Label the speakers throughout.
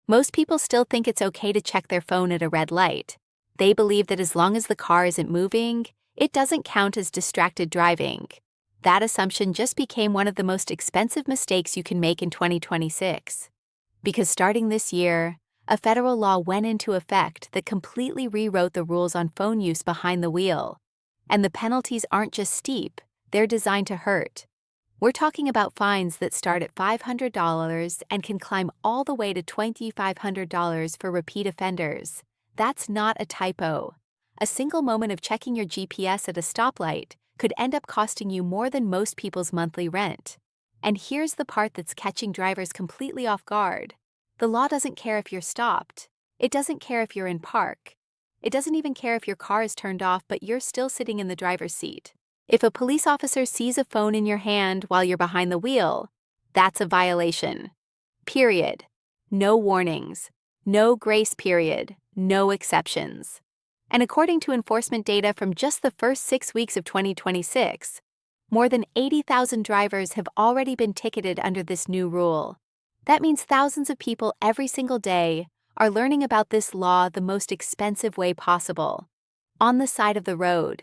Speaker 1: Most people still think it's okay to check their phone at a red light. They believe that as long as the car isn't moving, it doesn't count as distracted driving. That assumption just became one of the most expensive mistakes you can make in 2026. Because starting this year, a federal law went into effect that completely rewrote the rules on phone use behind the wheel. And the penalties aren't just steep, they're designed to hurt. We're talking about fines that start at $500 and can climb all the way to $2,500 for repeat offenders. That's not a typo. A single moment of checking your GPS at a stoplight could end up costing you more than most people's monthly rent. And here's the part that's catching drivers completely off guard. The law doesn't care if you're stopped. It doesn't care if you're in park. It doesn't even care if your car is turned off but you're still sitting in the driver's seat. If a police officer sees a phone in your hand while you're behind the wheel, that's a violation. Period. No warnings. No grace period. No exceptions. And according to enforcement data from just the first 6 weeks of 2026, more than 80,000 drivers have already been ticketed under this new rule. That means thousands of people every single day are learning about this law the most expensive way possible, on the side of the road,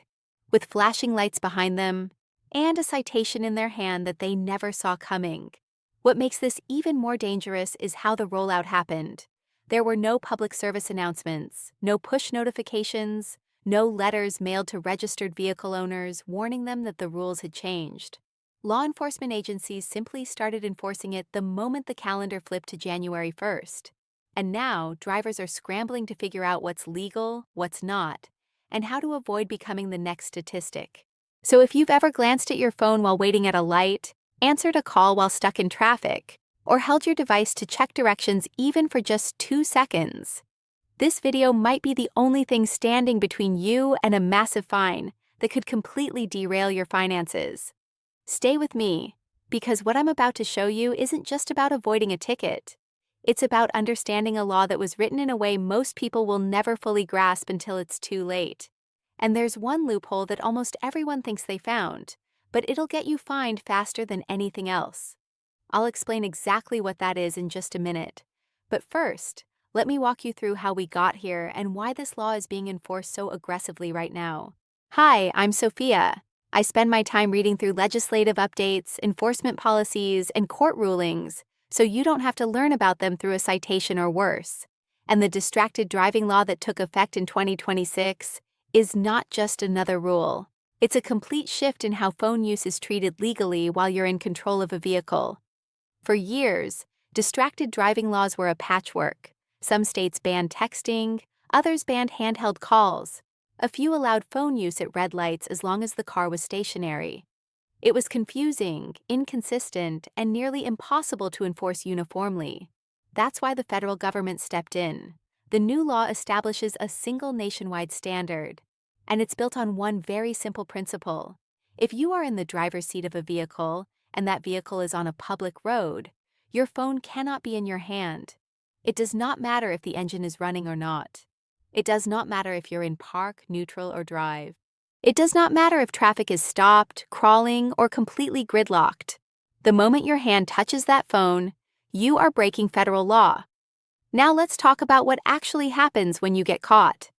Speaker 1: with flashing lights behind them, and a citation in their hand that they never saw coming. What makes this even more dangerous is how the rollout happened. There were no public service announcements, no push notifications, no letters mailed to registered vehicle owners warning them that the rules had changed. Law enforcement agencies simply started enforcing it the moment the calendar flipped to January 1st. And now, drivers are scrambling to figure out what's legal, what's not, and how to avoid becoming the next statistic. So if you've ever glanced at your phone while waiting at a light, answered a call while stuck in traffic, or held your device to check directions even for just 2 seconds, this video might be the only thing standing between you and a massive fine that could completely derail your finances. Stay with me, because what I'm about to show you isn't just about avoiding a ticket. It's about understanding a law that was written in a way most people will never fully grasp until it's too late. And there's one loophole that almost everyone thinks they found, but it'll get you fined faster than anything else. I'll explain exactly what that is in just a minute. But first, let me walk you through how we got here and why this law is being enforced so aggressively right now. Hi, I'm Sophia. I spend my time reading through legislative updates, enforcement policies, and court rulings, so you don't have to learn about them through a citation or worse. And the distracted driving law that took effect in 2026 is not just another rule. It's a complete shift in how phone use is treated legally while you're in control of a vehicle. For years, distracted driving laws were a patchwork. Some states banned texting, others banned handheld calls. A few allowed phone use at red lights as long as the car was stationary. It was confusing, inconsistent, and nearly impossible to enforce uniformly. That's why the federal government stepped in. The new law establishes a single nationwide standard, and it's built on one very simple principle. If you are in the driver's seat of a vehicle, and that vehicle is on a public road, your phone cannot be in your hand. It does not matter if the engine is running or not. It does not matter if you're in park, neutral, or drive. It does not matter if traffic is stopped, crawling, or completely gridlocked. The moment your hand touches that phone, you are breaking federal law. Now let's talk about what actually happens when you get caught.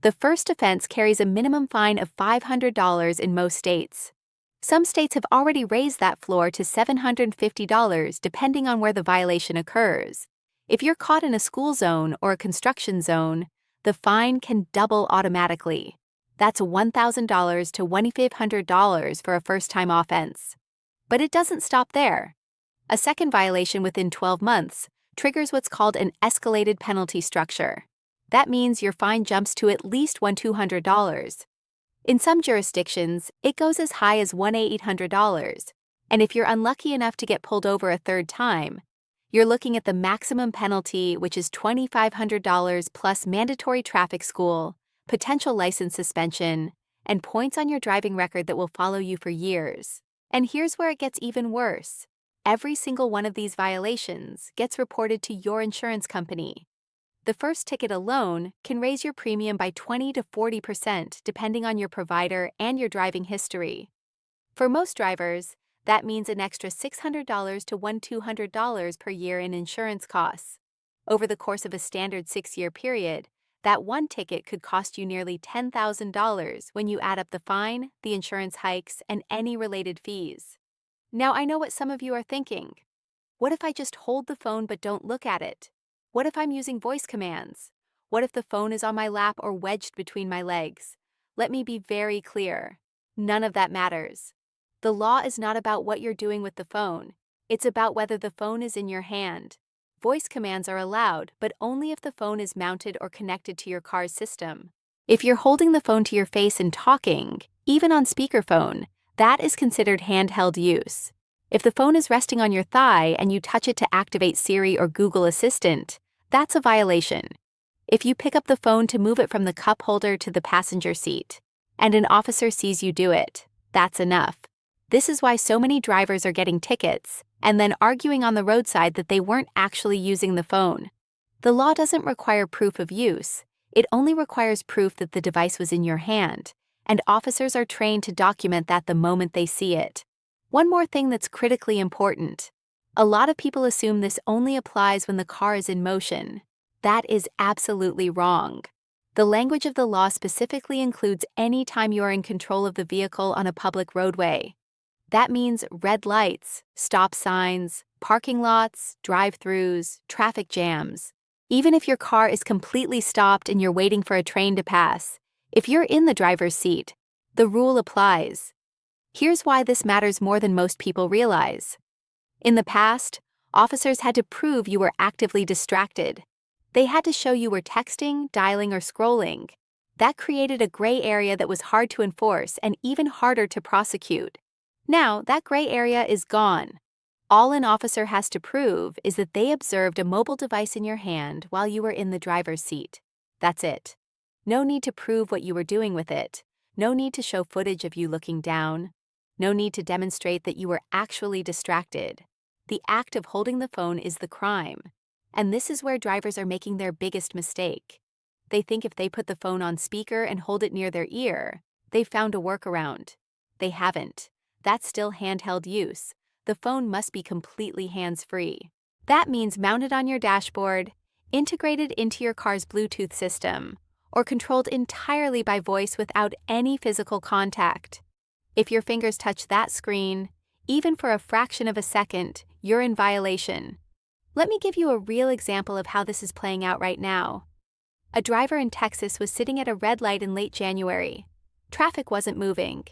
Speaker 1: The first offense carries a minimum fine of $500 in most states. Some states have already raised that floor to $750 depending on where the violation occurs. If you're caught in a school zone or a construction zone, the fine can double automatically. That's $1,000 to $2,500 for a first-time offense. But it doesn't stop there. A second violation within 12 months triggers what's called an escalated penalty structure. That means your fine jumps to at least $1,200. In some jurisdictions, it goes as high as $1,800. And if you're unlucky enough to get pulled over a third time, you're looking at the maximum penalty, which is $2,500 plus mandatory traffic school, potential license suspension, and points on your driving record that will follow you for years. And here's where it gets even worse. Every single one of these violations gets reported to your insurance company. The first ticket alone can raise your premium by 20 to 40% depending on your provider and your driving history. For most drivers, that means an extra $600 to $1,200 per year in insurance costs. Over the course of a standard 6-year period, that one ticket could cost you nearly $10,000 when you add up the fine, the insurance hikes, and any related fees. Now, I know what some of you are thinking. What if I just hold the phone but don't look at it? What if I'm using voice commands? What if the phone is on my lap or wedged between my legs? Let me be very clear. None of that matters. The law is not about what you're doing with the phone. It's about whether the phone is in your hand. Voice commands are allowed, but only if the phone is mounted or connected to your car's system. If you're holding the phone to your face and talking, even on speakerphone, that is considered handheld use. If the phone is resting on your thigh and you touch it to activate Siri or Google Assistant, that's a violation. If you pick up the phone to move it from the cup holder to the passenger seat, and an officer sees you do it, that's enough. This is why so many drivers are getting tickets and then arguing on the roadside that they weren't actually using the phone. The law doesn't require proof of use. It only requires proof that the device was in your hand, and officers are trained to document that the moment they see it. One more thing that's critically important. A lot of people assume this only applies when the car is in motion. That is absolutely wrong. The language of the law specifically includes any time you are in control of the vehicle on a public roadway. That means red lights, stop signs, parking lots, drive-thrus, traffic jams. Even if your car is completely stopped and you're waiting for a train to pass, if you're in the driver's seat, the rule applies. Here's why this matters more than most people realize. In the past, officers had to prove you were actively distracted. They had to show you were texting, dialing, or scrolling. That created a gray area that was hard to enforce and even harder to prosecute. Now, that gray area is gone. All an officer has to prove is that they observed a mobile device in your hand while you were in the driver's seat. That's it. No need to prove what you were doing with it. No need to show footage of you looking down. No need to demonstrate that you were actually distracted. The act of holding the phone is the crime. And this is where drivers are making their biggest mistake. They think if they put the phone on speaker and hold it near their ear, they've found a workaround. They haven't. That's still handheld use. The phone must be completely hands-free. That means mounted on your dashboard, integrated into your car's Bluetooth system, or controlled entirely by voice without any physical contact. If your fingers touch that screen, even for a fraction of a second, you're in violation. Let me give you a real example of how this is playing out right now. A driver in Texas was sitting at a red light in late January. Traffic wasn't moving.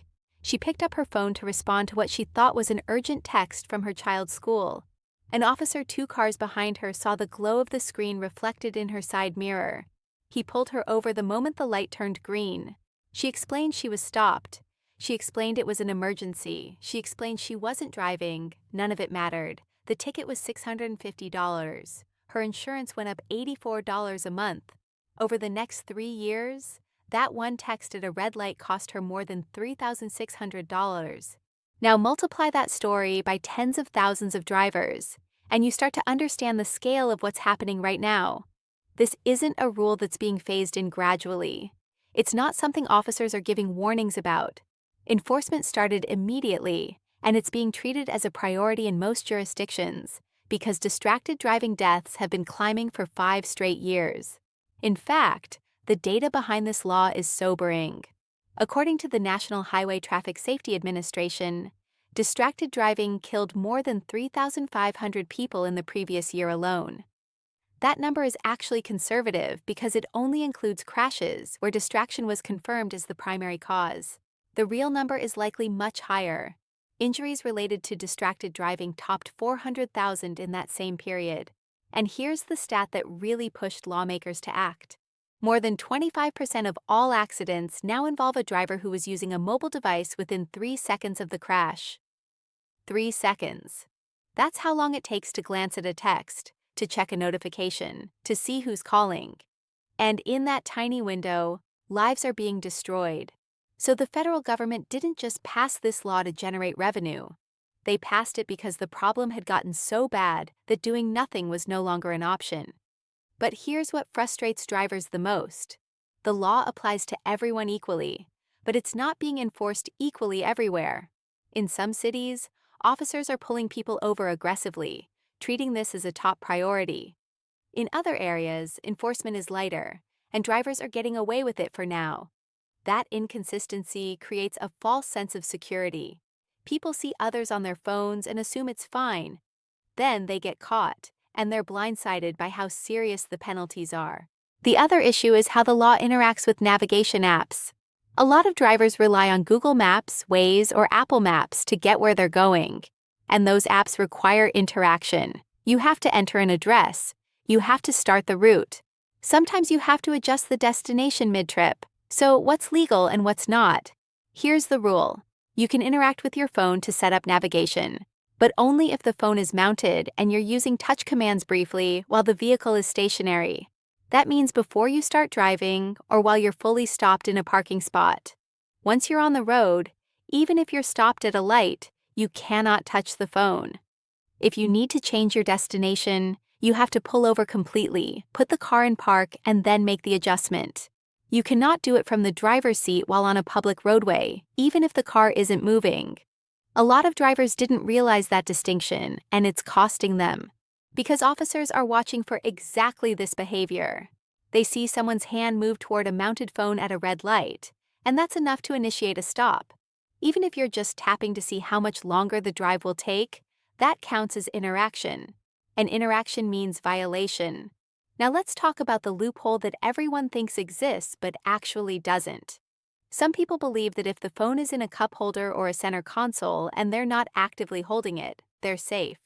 Speaker 1: She picked up her phone to respond to what she thought was an urgent text from her child's school. An officer 2 cars behind her saw the glow of the screen reflected in her side mirror. He pulled her over the moment the light turned green. She explained she was stopped. She explained it was an emergency. She explained she wasn't driving. None of it mattered. The ticket was $650. Her insurance went up $84 a month. Over the next 3 years, that one text at a red light cost her more than $3,600. Now multiply that story by tens of thousands of drivers, and you start to understand the scale of what's happening right now. This isn't a rule that's being phased in gradually. It's not something officers are giving warnings about. Enforcement started immediately, and it's being treated as a priority in most jurisdictions because distracted driving deaths have been climbing for 5 straight years. In fact, the data behind this law is sobering. According to the National Highway Traffic Safety Administration, distracted driving killed more than 3,500 people in the previous year alone. That number is actually conservative because it only includes crashes where distraction was confirmed as the primary cause. The real number is likely much higher. Injuries related to distracted driving topped 400,000 in that same period. And here's the stat that really pushed lawmakers to act. More than 25% of all accidents now involve a driver who was using a mobile device within 3 seconds of the crash. 3 seconds. That's how long it takes to glance at a text, to check a notification, to see who's calling. And in that tiny window, lives are being destroyed. So the federal government didn't just pass this law to generate revenue. They passed it because the problem had gotten so bad that doing nothing was no longer an option. But here's what frustrates drivers the most. The law applies to everyone equally, but it's not being enforced equally everywhere. In some cities, officers are pulling people over aggressively, treating this as a top priority. In other areas, enforcement is lighter, and drivers are getting away with it for now. That inconsistency creates a false sense of security. People see others on their phones and assume it's fine. Then they get caught, and they're blindsided by how serious the penalties are. The other issue is how the law interacts with navigation apps. A lot of drivers rely on Google Maps, Waze, or Apple Maps to get where they're going. And those apps require interaction. You have to enter an address. You have to start the route. Sometimes you have to adjust the destination mid-trip. So what's legal and what's not? Here's the rule. You can interact with your phone to set up navigation, but only if the phone is mounted and you're using touch commands briefly while the vehicle is stationary. That means before you start driving or while you're fully stopped in a parking spot. Once you're on the road, even if you're stopped at a light, you cannot touch the phone. If you need to change your destination, you have to pull over completely, put the car in park, and then make the adjustment. You cannot do it from the driver's seat while on a public roadway, even if the car isn't moving. A lot of drivers didn't realize that distinction, and it's costing them. Because officers are watching for exactly this behavior. They see someone's hand move toward a mounted phone at a red light, and that's enough to initiate a stop. Even if you're just tapping to see how much longer the drive will take, that counts as interaction. And interaction means violation. Now let's talk about the loophole that everyone thinks exists but actually doesn't. Some people believe that if the phone is in a cup holder or a center console and they're not actively holding it, they're safe.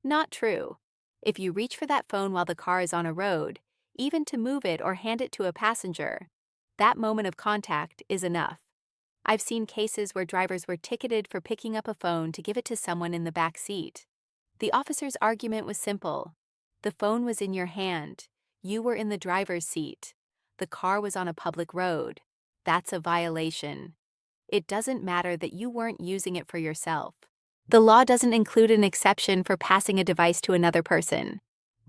Speaker 1: Not true. If you reach for that phone while the car is on a road, even to move it or hand it to a passenger, that moment of contact is enough. I've seen cases where drivers were ticketed for picking up a phone to give it to someone in the back seat. The officer's argument was simple. The phone was in your hand. You were in the driver's seat. The car was on a public road. That's a violation. It doesn't matter that you weren't using it for yourself. The law doesn't include an exception for passing a device to another person.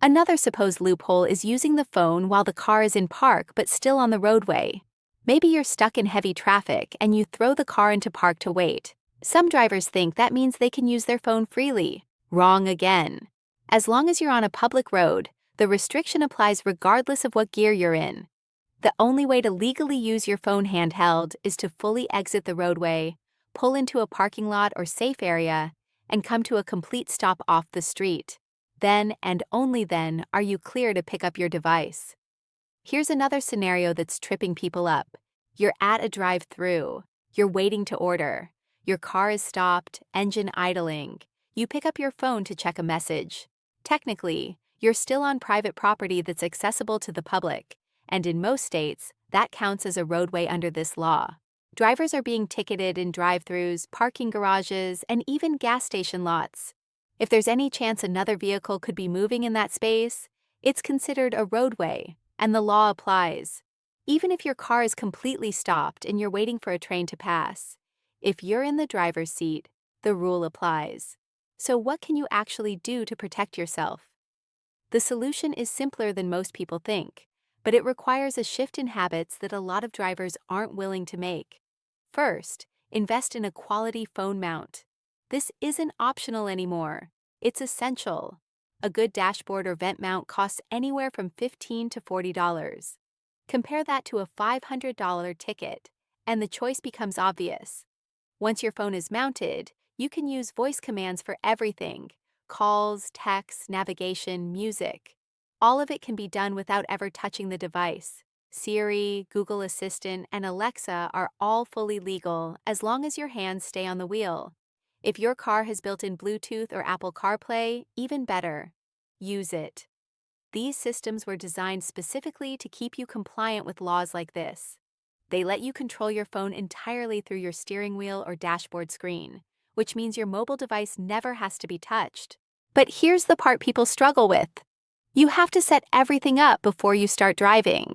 Speaker 1: Another supposed loophole is using the phone while the car is in park but still on the roadway. Maybe you're stuck in heavy traffic and you throw the car into park to wait. Some drivers think that means they can use their phone freely. Wrong again. As long as you're on a public road, the restriction applies regardless of what gear you're in. The only way to legally use your phone handheld is to fully exit the roadway, pull into a parking lot or safe area, and come to a complete stop off the street. Then and only then are you clear to pick up your device. Here's another scenario that's tripping people up. You're at a drive-thru. You're waiting to order. Your car is stopped, engine idling. You pick up your phone to check a message. Technically, you're still on private property that's accessible to the public, and in most states, that counts as a roadway under this law. Drivers are being ticketed in drive-thrus, parking garages, and even gas station lots. If there's any chance another vehicle could be moving in that space, it's considered a roadway, and the law applies. Even if your car is completely stopped and you're waiting for a train to pass, if you're in the driver's seat, the rule applies. So what can you actually do to protect yourself? The solution is simpler than most people think, but it requires a shift in habits that a lot of drivers aren't willing to make. First, invest in a quality phone mount. This isn't optional anymore. It's essential. A good dashboard or vent mount costs anywhere from $15 to $40. Compare that to a $500 ticket, and the choice becomes obvious. Once your phone is mounted, you can use voice commands for everything: calls, texts, navigation, music. All of it can be done without ever touching the device. Siri, Google Assistant, and Alexa are all fully legal as long as your hands stay on the wheel. If your car has built-in Bluetooth or Apple CarPlay, even better. Use it. These systems were designed specifically to keep you compliant with laws like this. They let you control your phone entirely through your steering wheel or dashboard screen, which means your mobile device never has to be touched. But here's the part people struggle with. You have to set everything up before you start driving.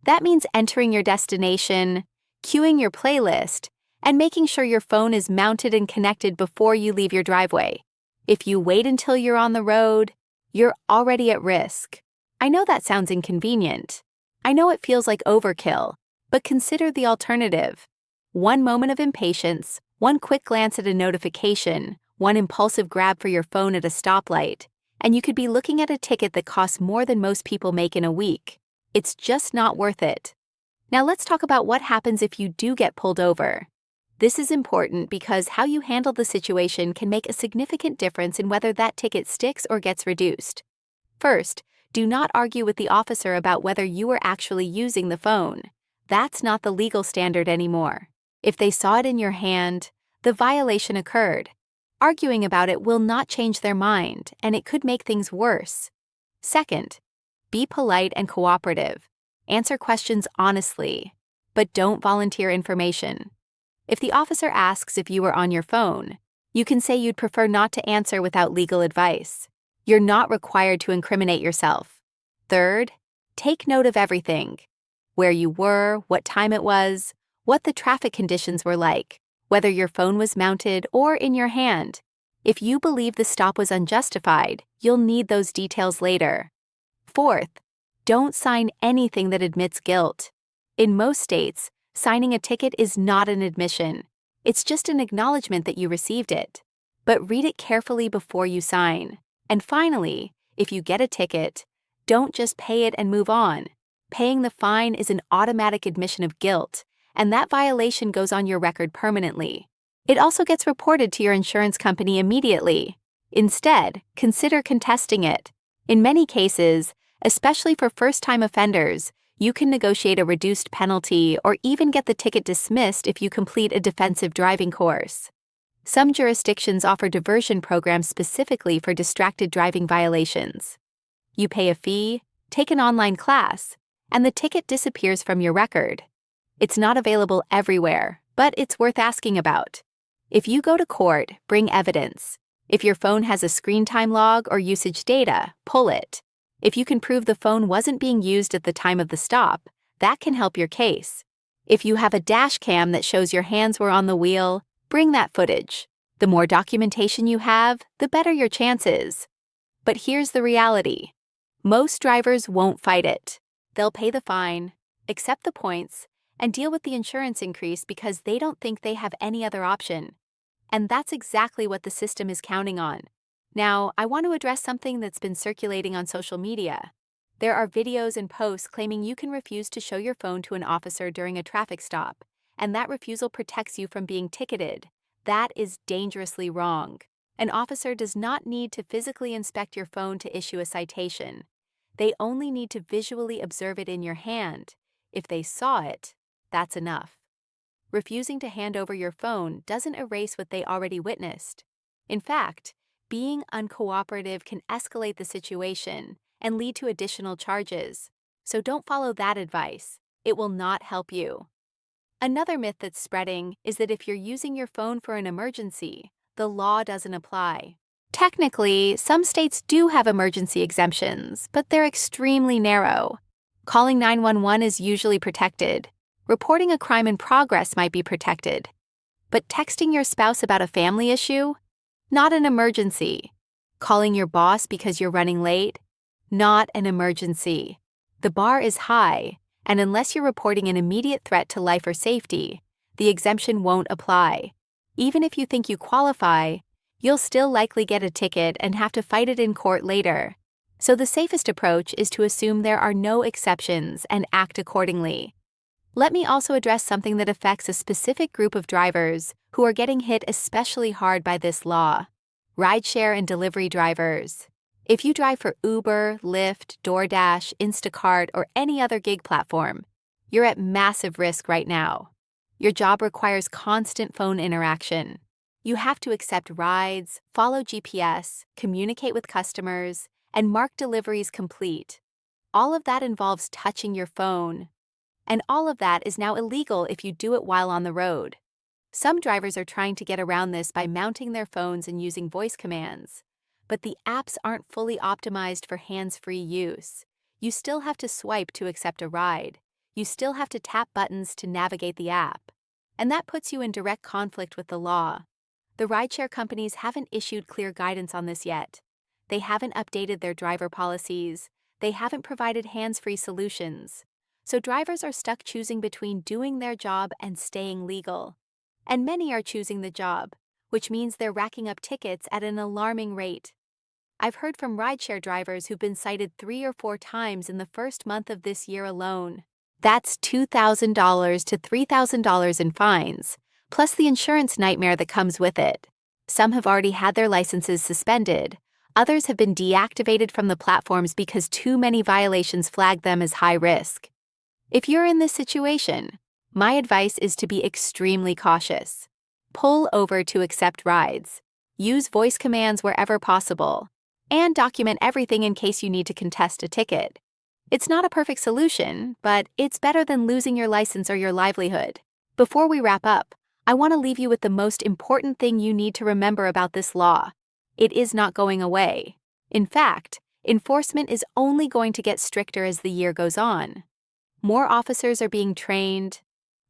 Speaker 1: That means entering your destination, queuing your playlist, and making sure your phone is mounted and connected before you leave your driveway. If you wait until you're on the road, you're already at risk. I know that sounds inconvenient. I know it feels like overkill, but consider the alternative. One moment of impatience, one quick glance at a notification, one impulsive grab for your phone at a stoplight, and you could be looking at a ticket that costs more than most people make in a week. It's just not worth it. Now let's talk about what happens if you do get pulled over. This is important because how you handle the situation can make a significant difference in whether that ticket sticks or gets reduced. First, do not argue with the officer about whether you were actually using the phone. That's not the legal standard anymore. If they saw it in your hand, the violation occurred. Arguing about it will not change their mind, and it could make things worse. Second, be polite and cooperative. Answer questions honestly, but don't volunteer information. If the officer asks if you were on your phone, you can say you'd prefer not to answer without legal advice. You're not required to incriminate yourself. Third, take note of everything: where you were, what time it was, what the traffic conditions were like, whether your phone was mounted or in your hand. If you believe the stop was unjustified, you'll need those details later. Fourth, don't sign anything that admits guilt. In most states, signing a ticket is not an admission. It's just an acknowledgement that you received it. But read it carefully before you sign. And finally, if you get a ticket, don't just pay it and move on. Paying the fine is an automatic admission of guilt, and that violation goes on your record permanently. It also gets reported to your insurance company immediately. Instead, consider contesting it. In many cases, especially for first-time offenders, you can negotiate a reduced penalty or even get the ticket dismissed if you complete a defensive driving course. Some jurisdictions offer diversion programs specifically for distracted driving violations. You pay a fee, take an online class, and the ticket disappears from your record. It's not available everywhere, but it's worth asking about. If you go to court, bring evidence. If your phone has a screen time log or usage data, pull it. If you can prove the phone wasn't being used at the time of the stop, that can help your case. If you have a dash cam that shows your hands were on the wheel, bring that footage. The more documentation you have, the better your chances. But here's the reality. Most drivers won't fight it. They'll pay the fine, accept the points, and deal with the insurance increase because they don't think they have any other option. And that's exactly what the system is counting on. Now, I want to address something that's been circulating on social media. There are videos and posts claiming you can refuse to show your phone to an officer during a traffic stop, and that refusal protects you from being ticketed. That is dangerously wrong. An officer does not need to physically inspect your phone to issue a citation. They only need to visually observe it in your hand. If they saw it, that's enough. Refusing to hand over your phone doesn't erase what they already witnessed. In fact, being uncooperative can escalate the situation and lead to additional charges. So don't follow that advice. It will not help you. Another myth that's spreading is that if you're using your phone for an emergency, the law doesn't apply. Technically, some states do have emergency exemptions, but they're extremely narrow. Calling 911 is usually protected. Reporting a crime in progress might be protected. But texting your spouse about a family issue? Not an emergency. Calling your boss because you're running late? Not an emergency. The bar is high, and unless you're reporting an immediate threat to life or safety, the exemption won't apply. Even if you think you qualify, you'll still likely get a ticket and have to fight it in court later. So the safest approach is to assume there are no exceptions and act accordingly. Let me also address something that affects a specific group of drivers who are getting hit especially hard by this law: rideshare and delivery drivers. If you drive for Uber, Lyft, DoorDash, Instacart, or any other gig platform, you're at massive risk right now. Your job requires constant phone interaction. You have to accept rides, follow GPS, communicate with customers, and mark deliveries complete. All of that involves touching your phone. And all of that is now illegal if you do it while on the road. Some drivers are trying to get around this by mounting their phones and using voice commands. But the apps aren't fully optimized for hands-free use. You still have to swipe to accept a ride. You still have to tap buttons to navigate the app. And that puts you in direct conflict with the law. The rideshare companies haven't issued clear guidance on this yet. They haven't updated their driver policies. They haven't provided hands-free solutions. So drivers are stuck choosing between doing their job and staying legal. And many are choosing the job, which means they're racking up tickets at an alarming rate. I've heard from rideshare drivers who've been cited 3 or 4 times in the first month of this year alone. That's $2,000 to $3,000 in fines, plus the insurance nightmare that comes with it. Some have already had their licenses suspended. Others have been deactivated from the platforms because too many violations flag them as high risk. If you're in this situation, my advice is to be extremely cautious. Pull over to accept rides. Use voice commands wherever possible. And document everything in case you need to contest a ticket. It's not a perfect solution, but it's better than losing your license or your livelihood. Before we wrap up, I want to leave you with the most important thing you need to remember about this law. It is not going away. In fact, enforcement is only going to get stricter as the year goes on. More officers are being trained.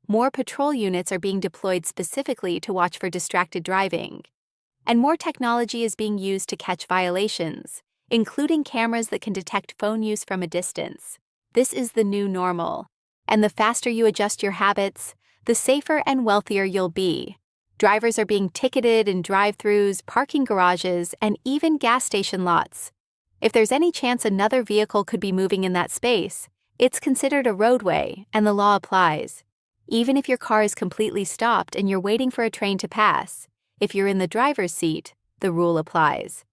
Speaker 1: More patrol units are being deployed specifically to watch for distracted driving. And more technology is being used to catch violations, including cameras that can detect phone use from a distance. This is the new normal. And the faster you adjust your habits, the safer and wealthier you'll be. Drivers are being ticketed in drive-thrus, parking garages, and even gas station lots. If there's any chance another vehicle could be moving in that space, it's considered a roadway, and the law applies. Even if your car is completely stopped and you're waiting for a train to pass, if you're in the driver's seat, the rule applies.